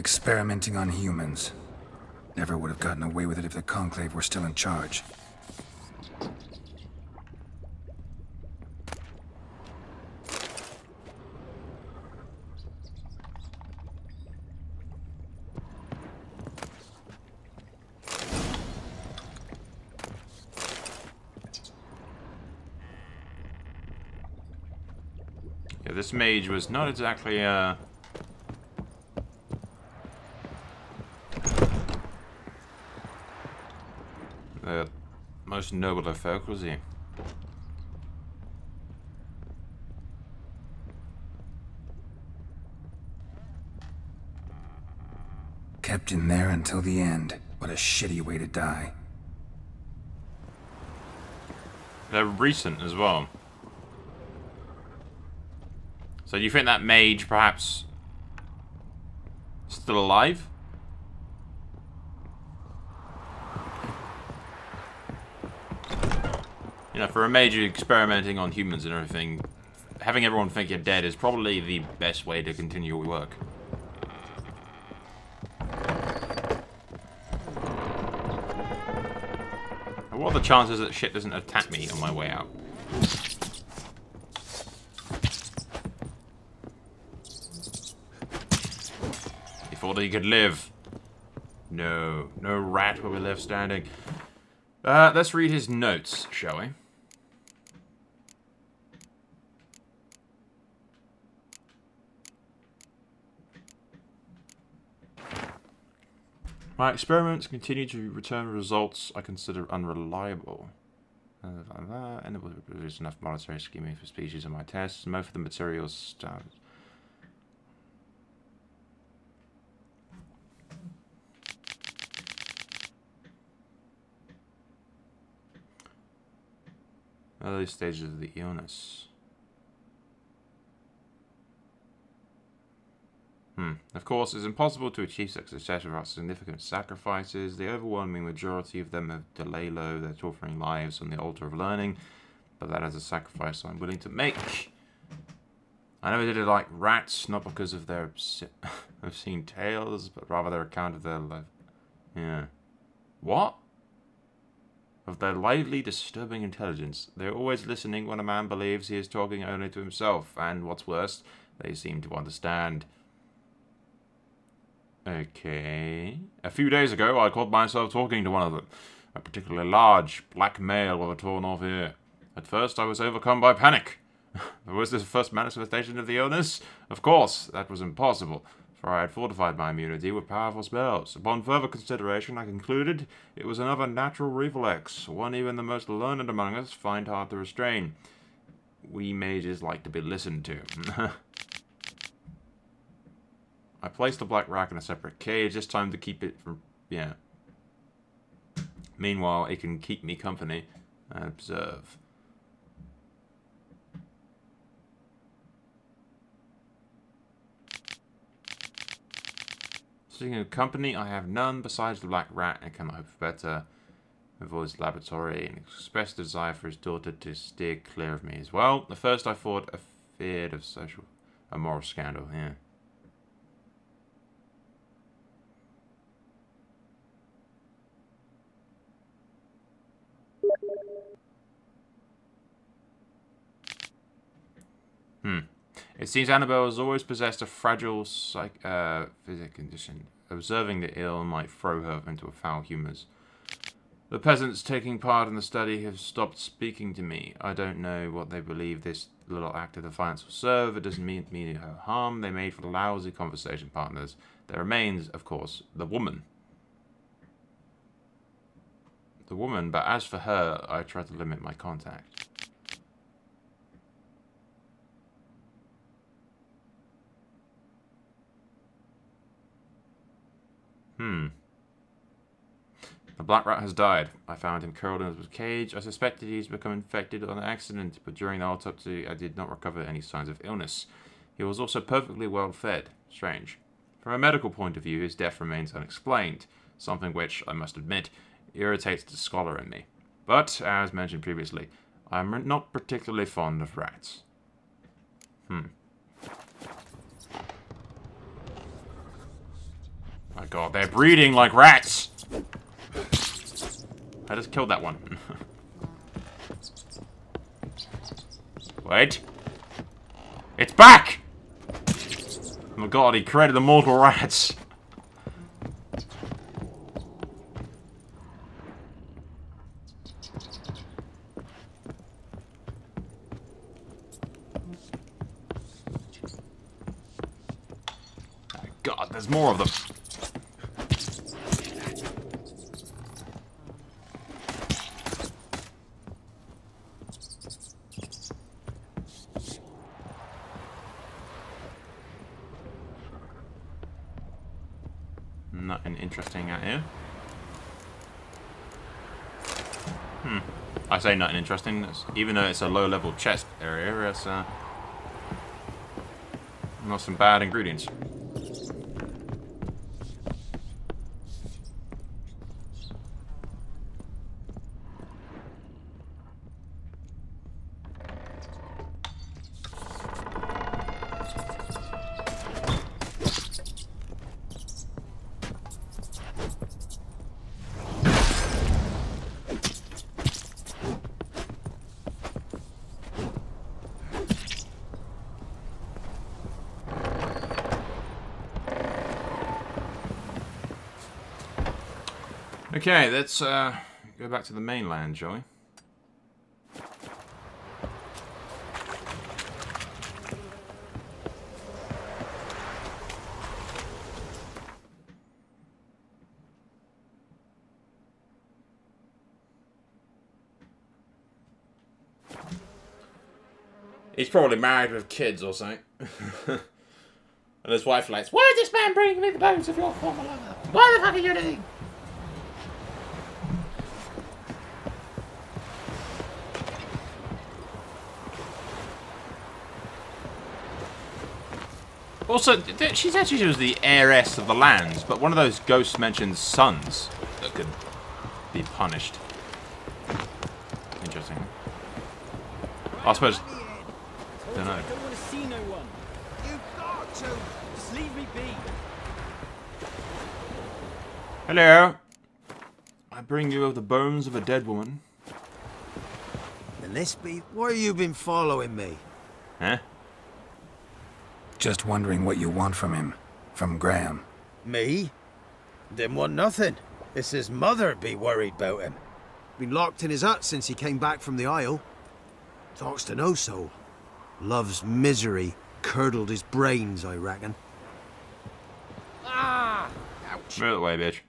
Experimenting on humans. Never would have gotten away with it if the Conclave were still in charge. Yeah, this mage was not exactly, the most noble of folk, was he? Kept in there until the end. What a shitty way to die. They're recent as well. So do you think that mage perhaps still alive? You know, for a mage experimenting on humans and everything, having everyone think you're dead is probably the best way to continue your work. What are the chances that shit doesn't attack me on my way out? He thought he could live. No. No rat will be left standing. Let's read his notes, shall we? My experiments continue to return results I consider unreliable. And it will produce enough monetary scheming for species in my tests. Most of the materials start. Early stages of the illness. Of course, it's impossible to achieve success without significant sacrifices. The overwhelming majority of them have delay low their torturing lives on the altar of learning, but that is a sacrifice I'm willing to make. I never did it like rats, not because of their obscene tales, but rather their account of their life. Yeah. What? Of their lively, disturbing intelligence. They're always listening when a man believes he is talking only to himself, and what's worse, they seem to understand. Okay. A few days ago, I caught myself talking to one of them. A particularly large, black male with a torn off ear. At first, I was overcome by panic. Was this the first manifestation of the illness? Of course, that was impossible, for I had fortified my immunity with powerful spells. Upon further consideration, I concluded it was another natural reflex, one even the most learned among us find hard to restrain. We mages like to be listened to. I placed the black rat in a separate cage, this time to keep it from... yeah. Meanwhile, it can keep me company and observe. Speaking of company, I have none besides the black rat and cannot hope for better. Avoids the laboratory and expressed a desire for his daughter to steer clear of me as well. At first I thought I feared of a moral scandal, yeah. It seems Annabelle has always possessed a fragile physical condition. Observing the ill might throw her into foul humours. The peasants taking part in the study have stopped speaking to me. I don't know what they believe this little act of defiance will serve. It doesn't mean her harm. They made for lousy conversation partners. There remains, of course, the woman. The woman, but as for her, I try to limit my contact. The black rat has died. I found him curled in his cage. I suspected he's become infected on accident, but during the autopsy I did not recover any signs of illness. He was also perfectly well fed. Strange. From a medical point of view, his death remains unexplained, something which, I must admit, irritates the scholar in me. But, as mentioned previously, I am not particularly fond of rats. My god, they're breeding like rats! I just killed that one. Wait. It's back! Oh my god, he created the mortal rats. Oh god, there's more of them. Nothing interesting out here. I say nothing interesting. Even though it's a low-level chest area, it's not some bad ingredients. Okay, let's go back to the mainland, shall we? He's probably married with kids or something. And his wife likes, why is this man bringing me the bones of your former lover? What the fuck are you doing? Also, she said she was the heiress of the lands, but one of those ghosts mentions sons that could be punished. Interesting. I suppose. Don't know. I don't want to see no one. You've got to. Just leave me be. Hello. I bring you the bones of a dead woman. And this be why you been following me? Huh? Just wondering what you want from him. From Graham. Me? Didn't want nothing. It's his mother be worried about him. Been locked in his hut since he came back from the Isle. Talks to no soul. Love's misery curdled his brains, I reckon. Ah! Ouch. Move away, bitch.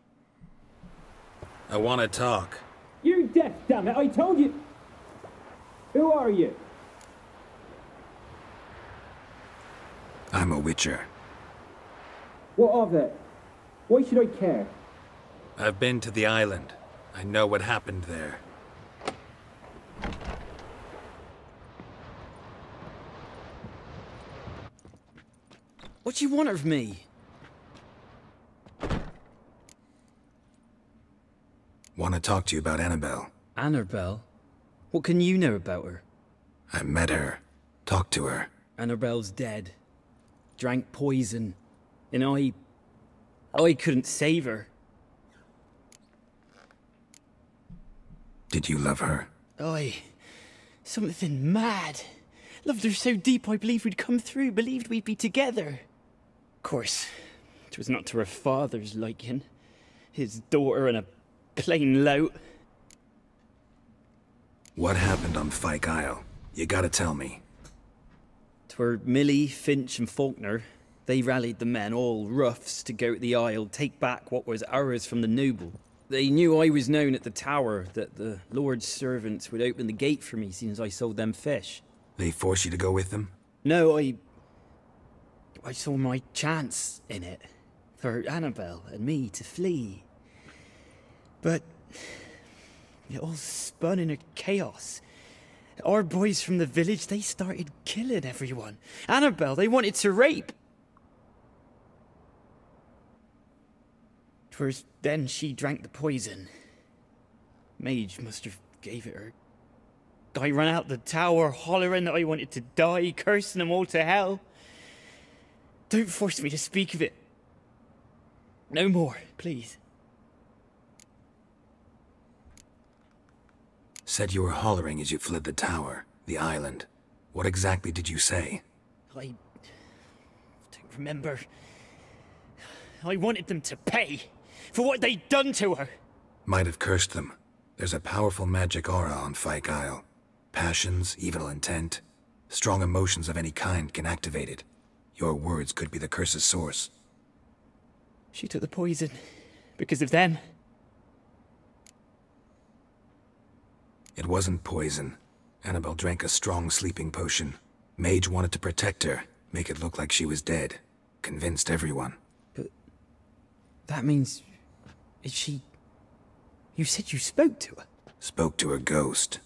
I want to talk. You deaf, damn it! I told you. Who are you? I'm a witcher. What of it? Why should I care? I've been to the island. I know what happened there. What do you want of me? Want to talk to you about Annabelle. Annabelle? What can you know about her? I met her. Talked to her. Annabelle's dead. Drank poison. And I couldn't save her. Did you love her? Something mad. Loved her so deep I believed we'd come through, believed we'd be together. Of course, it was not to her father's liking. His daughter and a plain lout. What happened on Fyke Isle? You gotta tell me. 'Twere Millie, Finch and Faulkner. They rallied the men, all roughs, to go to the Isle, take back what was ours from the noble. They knew I was known at the tower, that the Lord's servants would open the gate for me since I sold them fish. They force you to go with them? No, I saw my chance in it, for Annabelle and me to flee. But it all spun in a chaos. Our boys from the village, they started killing everyone. Annabelle, they wanted to rape. 'Twas then she drank the poison. Mage must have gave it her. I ran out the tower hollering that I wanted to die, cursing them all to hell. Don't force me to speak of it. No more, please. Said you were hollering as you fled the tower, the island. What exactly did you say? I don't remember. I wanted them to pay for what they'd done to her. Might have cursed them. There's a powerful magic aura on Fyke Isle. Passions, evil intent, strong emotions of any kind can activate it. Your words could be the curse's source. She took the poison because of them. It wasn't poison. Annabelle drank a strong sleeping potion. Mage wanted to protect her, make it look like she was dead. Convinced everyone. But that means... is she... You said you spoke to her? Spoke to her ghost.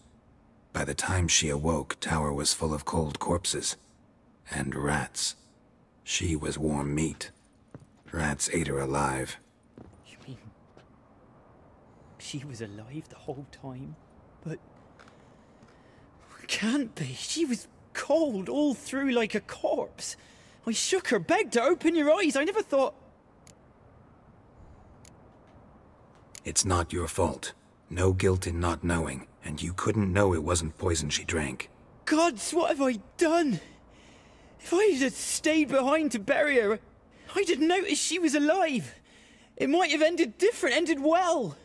By the time she awoke, Tower was full of cold corpses. And rats. She was warm meat. Rats ate her alive. You mean... she was alive the whole time? But... can't be. She was cold all through like a corpse. I shook her, begged her, open your eyes. I never thought... It's not your fault. No guilt in not knowing, and you couldn't know it wasn't poison she drank. Gods, what have I done? If I had stayed behind to bury her, I'd have noticed she was alive. It might have ended different, ended well.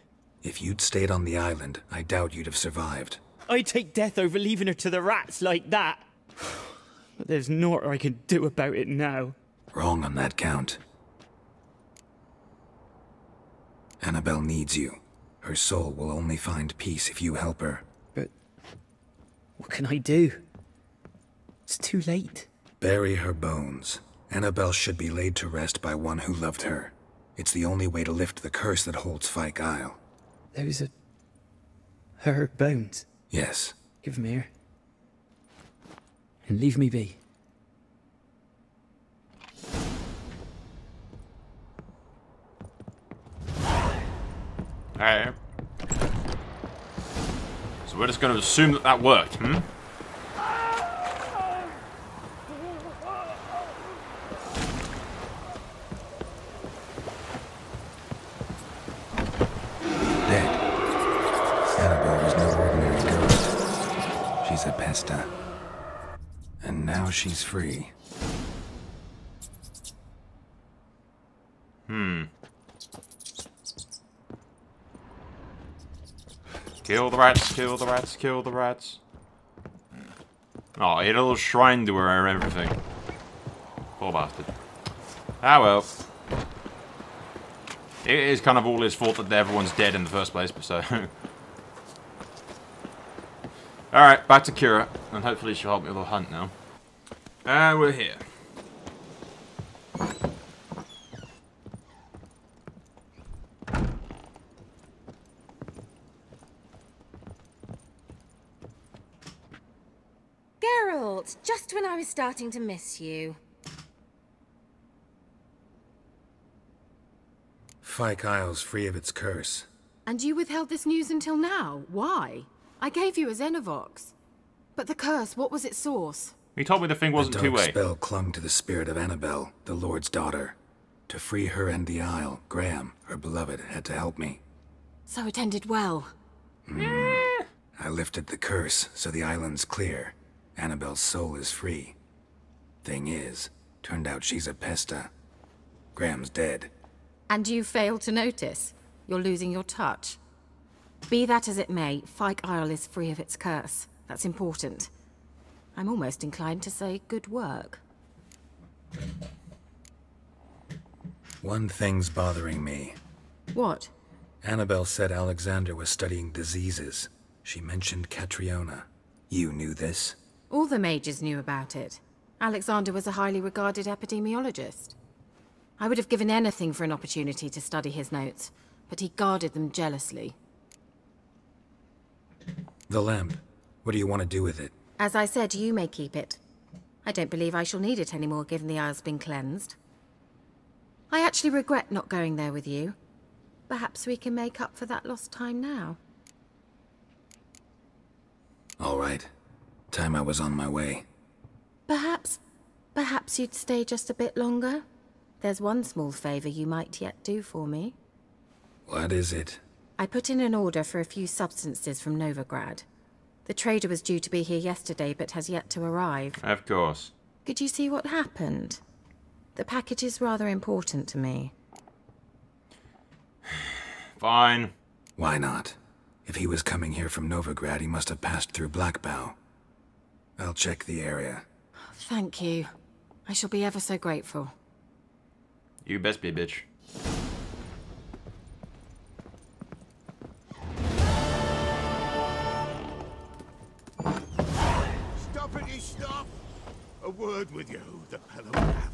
If you'd stayed on the island, I doubt you'd have survived. I'd take death over leaving her to the rats like that. But there's naught I can do about it now. Wrong on that count. Annabelle needs you. Her soul will only find peace if you help her. But what can I do? It's too late. Bury her bones. Annabelle should be laid to rest by one who loved her. It's the only way to lift the curse that holds Fyke Isle. Those are... her bones. Yes. Give them here. And leave me be. Alright. So we're just going to assume that that worked, hmm? Dead. Annabelle was no ordinary ghost. She's a pesta. And now she's free. Kill the rats, kill the rats, kill the rats. Oh, he had a little shrine to her and everything. Poor bastard. Ah well. It is kind of all his fault that everyone's dead in the first place, so... Alright, back to Kira, and hopefully she'll help me with the hunt now. And we're here. Geralt, just when I was starting to miss you. Fyke Isle's free of its curse. And you withheld this news until now? Why? I gave you a Xenovox. But the curse, what was its source? He told me the thing wasn't The two-way. dark spell clung to the spirit of Annabelle, the Lord's daughter. To free her and the Isle, Graham, her beloved, had to help me. So it ended well. I lifted the curse, so the island's clear. Annabelle's soul is free. Thing is, turned out she's a pesta. Graham's dead. And you failed to notice? You're losing your touch. Be that as it may, Fyke Isle is free of its curse. That's important. I'm almost inclined to say good work. One thing's bothering me. What? Annabelle said Alexander was studying diseases. She mentioned Catriona. You knew this? All the mages knew about it. Alexander was a highly regarded epidemiologist. I would have given anything for an opportunity to study his notes, but he guarded them jealously. The lamp. What do you want to do with it? As I said, you may keep it. I don't believe I shall need it anymore, given the Isle's been cleansed. I actually regret not going there with you. Perhaps we can make up for that lost time now. All right. Time I was on my way. Perhaps you'd stay just a bit longer? there's one small favour you might yet do for me. What is it? I put in an order for a few substances from Novigrad. The trader was due to be here yesterday, but has yet to arrive. Of course. Could you see what happened? The package is rather important to me. Fine. Why not? If he was coming here from Novigrad, he must have passed through Blackbow. I'll check the area. Thank you. I shall be ever so grateful. You best be, bitch. Stoppity stop! A word with you, the Pella will have.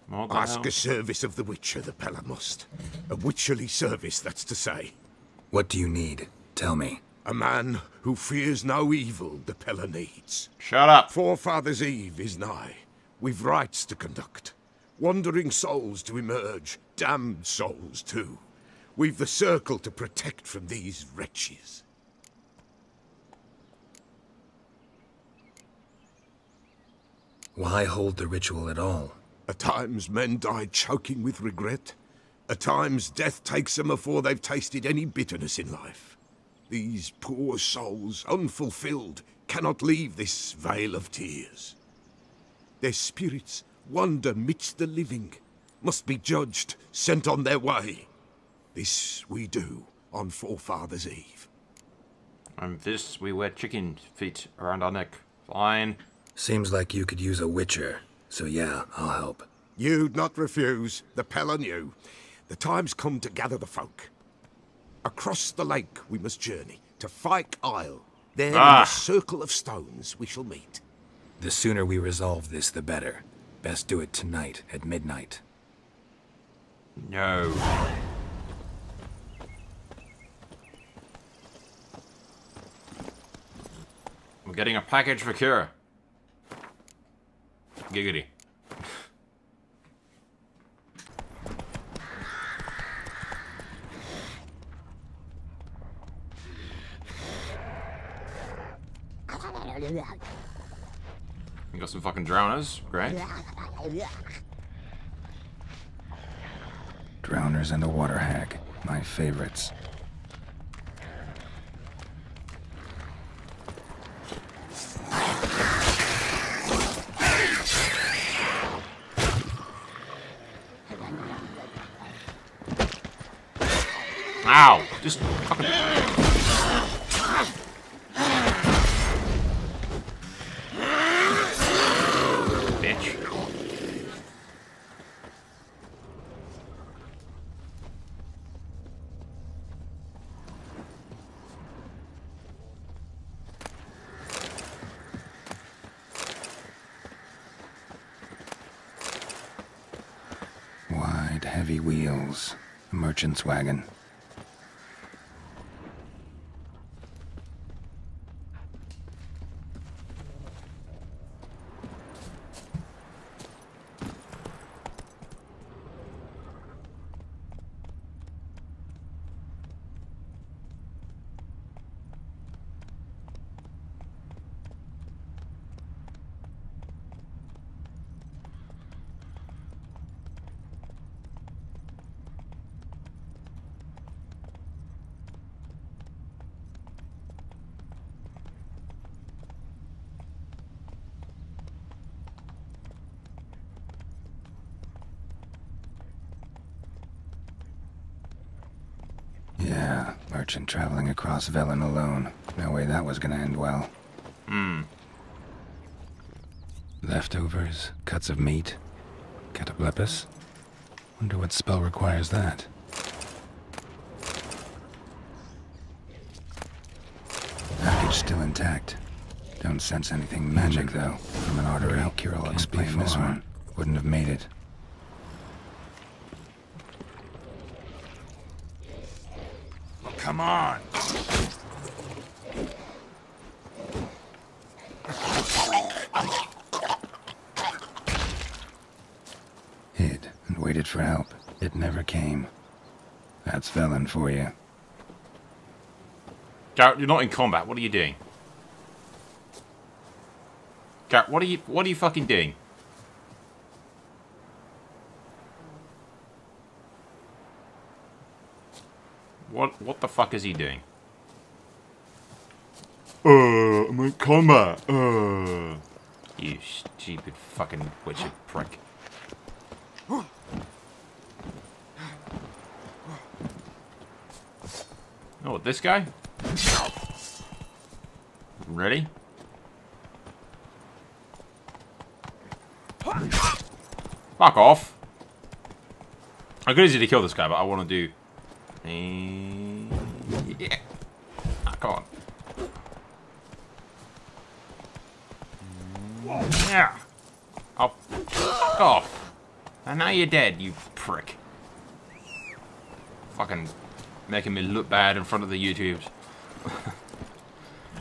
What the Ask hell? a service of the Witcher, the Pella must. A witcherly service, that's to say. What do you need? Tell me. A man who fears no evil, the Pella needs. Shut up. Forefather's Eve is nigh. We've rites to conduct. Wandering souls to emerge. Damned souls, too. We've the circle to protect from these wretches. Why hold the ritual at all? At times men die choking with regret. At times death takes them before they've tasted any bitterness in life. These poor souls, unfulfilled, cannot leave this vale of tears. Their spirits wander midst the living, must be judged, sent on their way. This we do on Forefather's Eve. And this, we wear chicken feet around our neck. Fine. Seems like you could use a witcher, so yeah, I'll help. You'd not refuse, the Pella knew. The time's come to gather the folk. Across the lake we must journey, to Fyke Isle. There in the circle of stones we shall meet. The sooner we resolve this, the better. Best do it tonight, at midnight. No. We're getting a package for Kira. Giggity. You got some fucking drowners, great. Drowners and a water hag, my favorites. Ow! Just fucking... Bitch. Wide, heavy wheels. A merchant's wagon. Yeah, merchant traveling across Velen alone. No way that was gonna end well. Leftovers, cuts of meat, cataplepis. Wonder what spell requires that. Package still intact. Don't sense anything magic though. From an artery. Kirill'll explain this one. Wouldn't have made it. Come on! Hid and waited for help. It never came. That's Velen for you. Garrett, you're not in combat. What are you doing? Garrett, what are you fucking doing? What the fuck is he doing? I'm in combat. You stupid fucking witcher prick. Oh, this guy? Ready? Fuck off. I could easily kill this guy, but I want to do... Yeah. Ah, come on. Yeah. Oh, fuck off. And now you're dead, you prick. Fucking making me look bad in front of the YouTubes.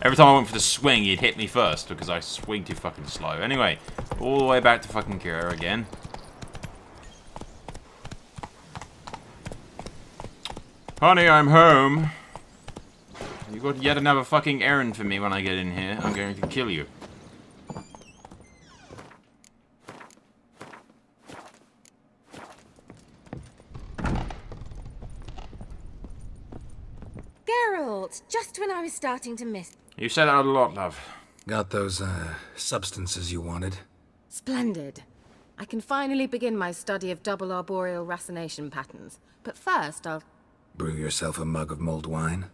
Every time I went for the swing, he'd hit me first because I swing too fucking slow. Anyway, all the way back to fucking Kira again. Honey, I'm home. You got yet another fucking errand for me when I get in here. I'm going to kill you. Geralt, just when I was starting to miss... You said that a lot, love. Got those, substances you wanted? Splendid. I can finally begin my study of double arboreal racination patterns. But first, I'll... Brew yourself a mug of mulled wine?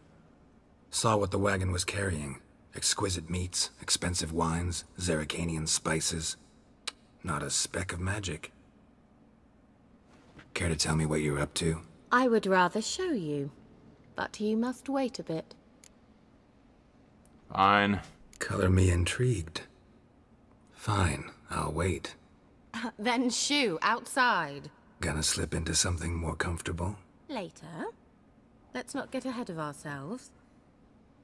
Saw what the wagon was carrying. Exquisite meats, expensive wines, Zerrikanian spices. Not a speck of magic. Care to tell me what you're up to? I would rather show you. But you must wait a bit. Fine. Color me intrigued. Fine, I'll wait. Then shoo, outside. Gonna slip into something more comfortable? Later. Let's not get ahead of ourselves.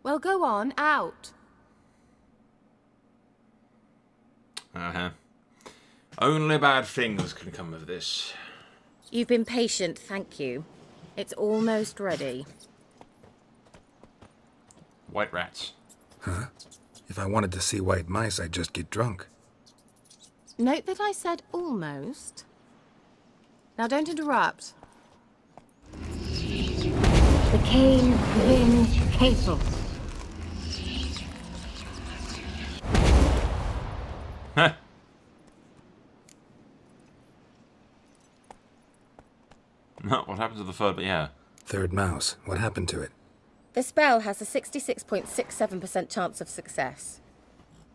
Well, go on, out. Uh-huh. Only bad things can come of this. You've been patient, thank you. It's almost ready. White rats. Huh? If I wanted to see white mice, I'd just get drunk. Note that I said almost. Now don't interrupt. The Cane Vin Castle. Huh. What happened to the third, but yeah. Third mouse. What happened to it? The spell has a 66.67% chance of success.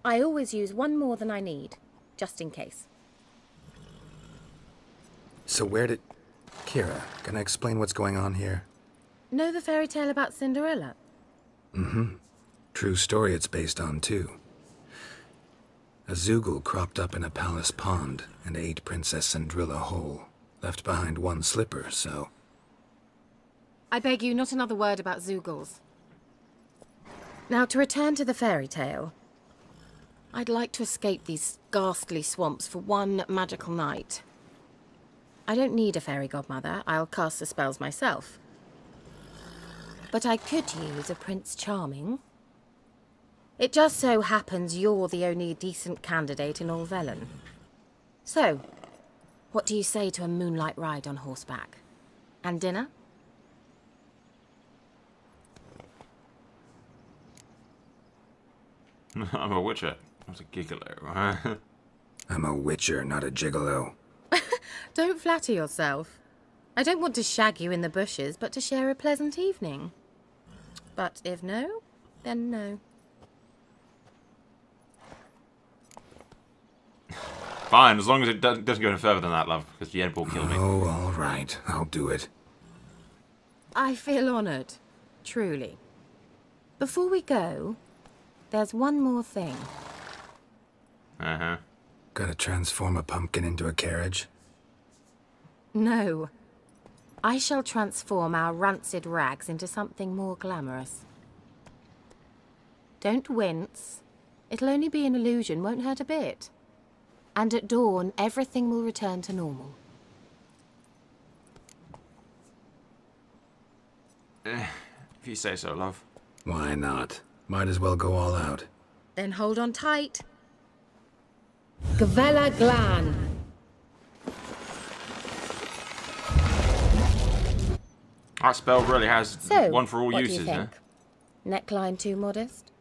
I always use one more than I need, just in case. So where did... Kira, can I explain what's going on here? Know the fairy tale about Cinderella? Mm-hmm. True story it's based on, too. A Zoogle cropped up in a palace pond and ate Princess Cinderella whole. Left behind one slipper, so... I beg you, not another word about Zoogles. Now, to return to the fairy tale. I'd like to escape these ghastly swamps for one magical night. I don't need a fairy godmother. I'll cast the spells myself. But I could use a Prince Charming. It just so happens you're the only decent candidate in all Velen. So, what do you say to a moonlight ride on horseback? And dinner? I'm a witcher, not a gigolo. I'm a witcher, not a gigolo. Don't flatter yourself. I don't want to shag you in the bushes, but to share a pleasant evening. But if no, then no. Fine, as long as it doesn't go any further than that, love, because the end will kill me. Oh, all right. I'll do it. I feel honoured, truly. Before we go, there's one more thing. Uh-huh. Gotta transform a pumpkin into a carriage? No. I shall transform our rancid rags into something more glamorous. Don't wince. It'll only be an illusion, won't hurt a bit. And at dawn, everything will return to normal. If you say so, love. Why not? Might as well go all out. Then hold on tight. Gavella Glan. That spell really has So, one for all what uses, do you think? Neckline too modest?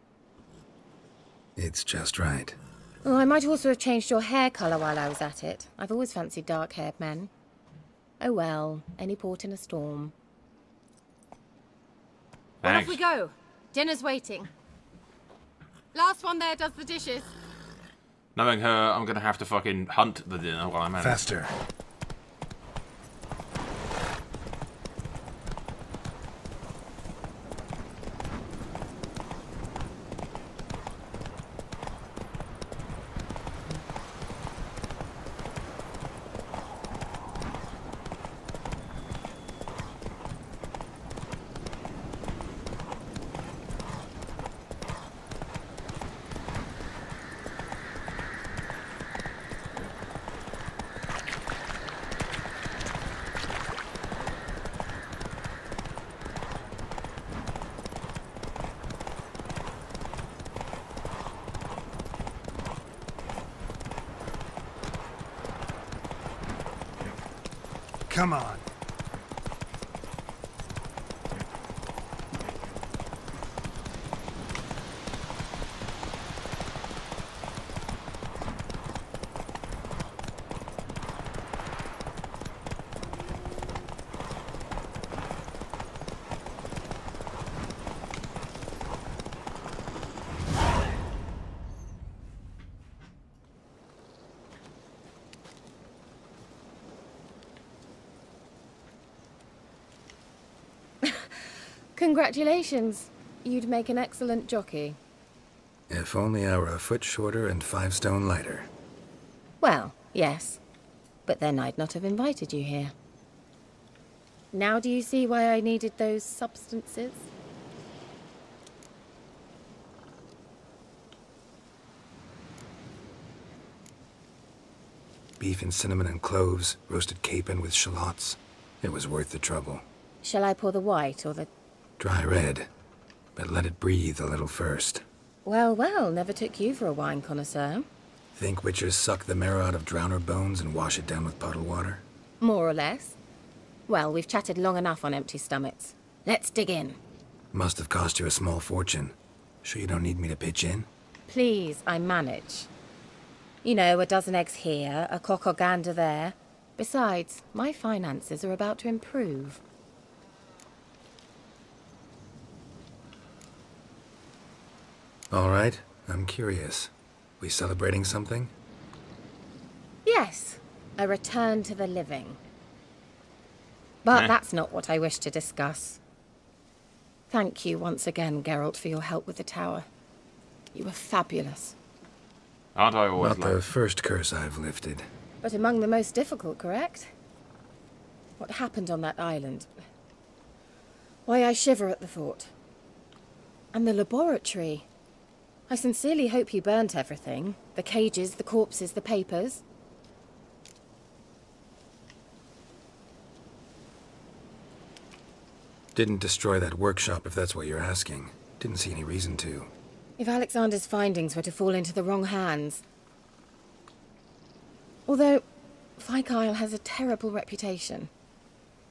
It's just right. Oh, I might also have changed your hair colour while I was at it. I've always fancied dark-haired men. Oh well, any port in a storm. Well, off Thanks. we go. Dinner's waiting. Last one there does the dishes. Knowing her, I'm gonna have to fucking hunt the dinner while I'm at it. Faster. Come on. Congratulations. You'd make an excellent jockey. If only I were a foot shorter and 5 stone lighter. Well, yes. But then I'd not have invited you here. Now do you see why I needed those substances? Beef and cinnamon and cloves, roasted capon with shallots. It was worth the trouble. Shall I pour the white or the... Dry red, but let it breathe a little first. Well, well, never took you for a wine connoisseur. Think witchers suck the marrow out of drowner bones and wash it down with puddle water? More or less. Well, we've chatted long enough on empty stomachs. Let's dig in. Must have cost you a small fortune. Sure you don't need me to pitch in? Please, I manage. You know, a dozen eggs here, a cock or gander there. Besides, my finances are about to improve. All right, I'm curious. We celebrating something? Yes, a return to the living. But that's not what I wish to discuss. Thank you once again, Geralt, for your help with the tower. You were fabulous. Aren't I always Not the first curse I've lifted. But among the most difficult, correct? What happened on that island? Why, I shiver at the thought. And the laboratory. I sincerely hope you burnt everything. The cages, the corpses, the papers. Didn't destroy that workshop, if that's what you're asking. Didn't see any reason to. If Alexander's findings were to fall into the wrong hands. Although, Fyke Isle has a terrible reputation.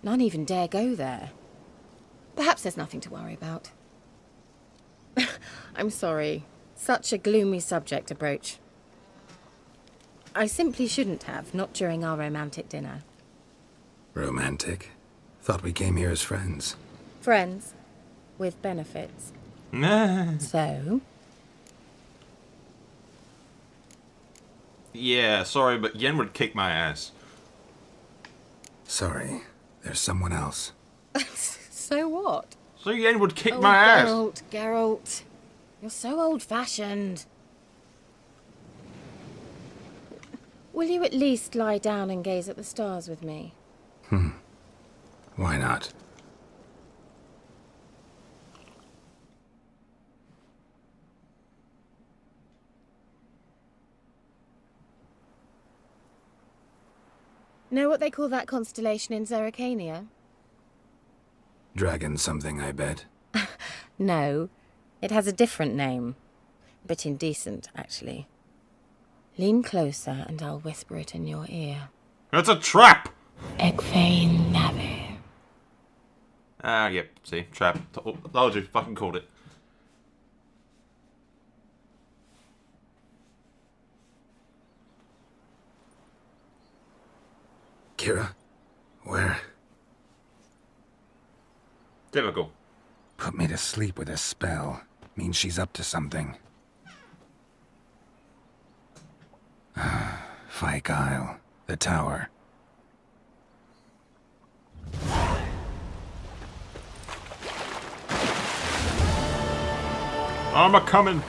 None even dare go there. Perhaps there's nothing to worry about. I'm sorry. Such a gloomy subject to broach. I simply shouldn't have, not during our romantic dinner. Romantic? Thought we came here as friends. Friends. With benefits. So? Yeah, sorry, but Yen would kick my ass. Sorry, there's someone else. So what? So Yen would kick my ass. Geralt. You're so old-fashioned. Will you at least lie down and gaze at the stars with me? Why not? Know what they call that constellation in Zerrikania? Dragon something, I bet. No, it has a different name. A bit indecent, actually. Lean closer and I'll whisper it in your ear. That's a trap! Egfain Nave. Ah, yep. See, trap. Told you. Fucking called it. Kira? Where? Typical. Put me to sleep with a spell. Means she's up to something. Fyke Isle. The tower. I'm a coming.